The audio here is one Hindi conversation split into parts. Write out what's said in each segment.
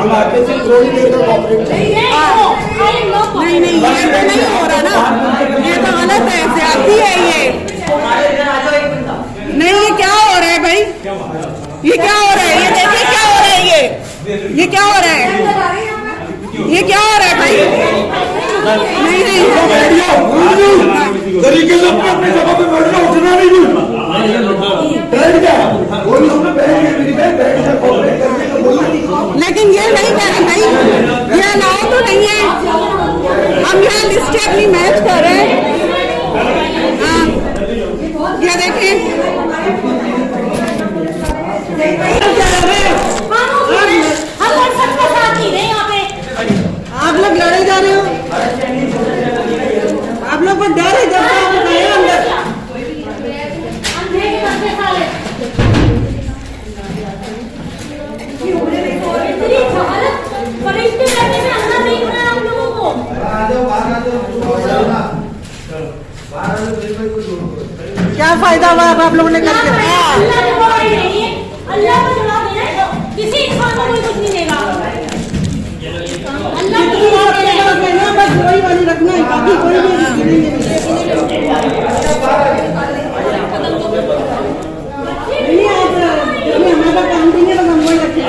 हम आपके से थोड़ी देर का कॉपरेट नहीं नहीं, ये तो नहीं हो रहा ना, ये तो गलत है, ज्यादती है ये। नहीं, ये क्या हो रहा है भाई, ये क्या हो रहा है, ये देखिए क्या हो रहा है, ये क्या हो रहा है, ये क्या हो रहा है भाई। नहीं नहीं, तरीके से अपने जगह पे बैठ जाओ, उठना नहीं बैठ जा, लेकिन ये नहीं कर भाई, ये अलाउ तो नहीं है। हम यहाँ लिस्ट अपनी मैच कर रहे हैं। हाँ, ये देखिए आप लोग लड़े जा रहे हो, आप लोग को डर है जब आप गए अंदर। क्या फायदा हुआ आप लोगों ने करके? अल्लाह को जवाब देना, किसी इंसान को कोई कुछ नहीं देगा। अल्लाह को जवाब देना, बस वही वाली रखना है, बाकी कोई नहीं। हमारा काम नहीं है, हम वही रखेंगे।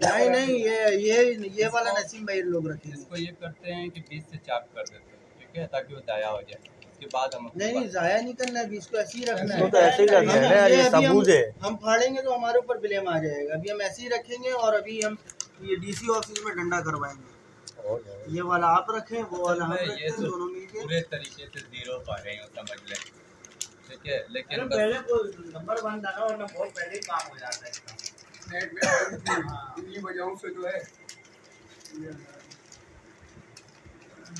नहीं नहीं, ये वाला नसीम भाई लोग रखे इसको ये करते हैं कि बीच से चाप कर देते हैं, ठीक है, ताकि वो दाया हो जाए। उसके बाद हम नहीं जाया नहीं करना है, इसको ऐसे ही रखना है। तो ऐसे ही रखना है यार, ये सबूत है। हम फाड़ेंगे तो हमारे ऊपर ब्लेम आ जाएगा। अभी हम ऐसे ही रखेंगे और अभी हम ये डीसी ऑफिस में डंडा करवाएंगे। ये वाला आप रखें, वो वाला हम रखें, दोनों मिलके पूरे तरीके से जीरो पा रहे हैं, समझ लें, ठीक है। लेकिन पहले तो नंबर 1 डाला वरना बहुत पहले ही काम हो जाता है इसका। नेट में इन्हीं वजहों से जो है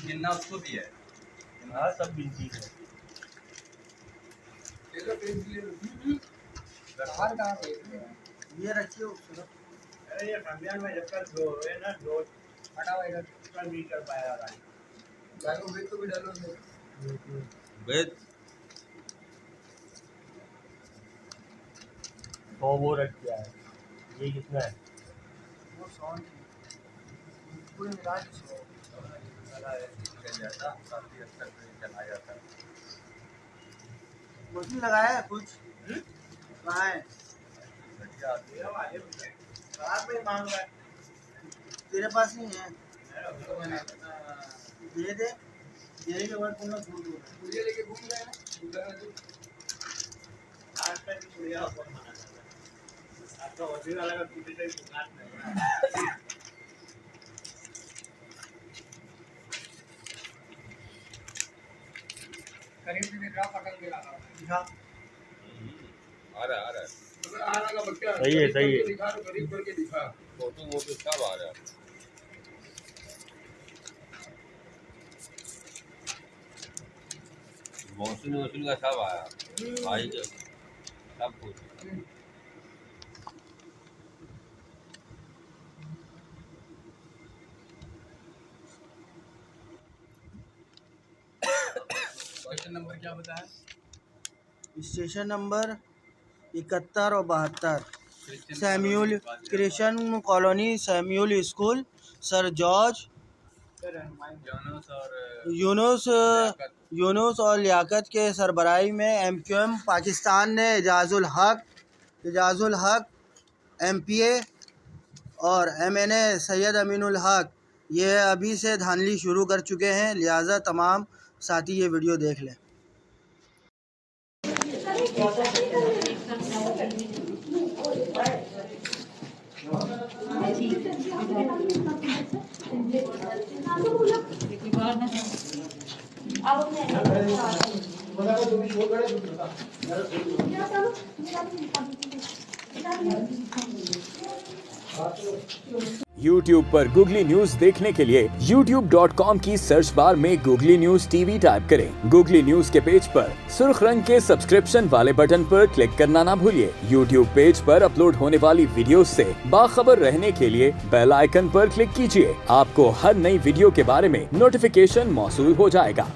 गिनना उसको भी है। हाँ, सब बिल्कुल है। ये रखिए अरे ये रमजान में जब तक जो है ना जो हटा हुआ इधर नहीं कर पाएगा गाड़ी। डालो वेद तो भी डालो वेद तो वो रख दिया है, ये कितना है? वो सॉन्ग पूरे मिराज चला जाता है। मशीन लगाया है कुछ कहाँ है? मांग रहा है, तेरे पास नहीं है? दे दे, देने के बाद पूरा छूट दो। मुझे लेके घूम रहे हैं आज तक बढ़िया ऑफर माना जाता है। आपका वजीर वाला का पीछे से दुकान में करीब से दिख रहा पटल के लगा दिखा। आ रहा है आना का बच्चा सही है, सही है। दिखा तो करीब करके दिखा फोटो वोटो सब आ रहा है। मौसम का सब आया भाई के सब कुछ। क्वेश्चन नंबर क्या बताया? स्टेशन नंबर 71 और 72 Samuel Christian colony, Samuel school, sir George, Yunus और लियाकत के सरबराही में MQM पाकिस्तान ने एजाजुल हक MPA और MNA सैयद अमीनुल हक ये अभी से धांधली शुरू कर चुके हैं, लिहाजा तमाम साथी ये वीडियो देख लें। YouTube पर Googly News देखने के लिए youtube.com की सर्च बार में Googly News TV टाइप करें। Googly News के पेज पर सुर्ख रंग के सब्सक्रिप्शन वाले बटन पर क्लिक करना ना भूलिए। YouTube पेज पर अपलोड होने वाली वीडियोस से बाखबर रहने के लिए बेल आइकन पर क्लिक कीजिए। आपको हर नई वीडियो के बारे में नोटिफिकेशन मौसूल हो जाएगा।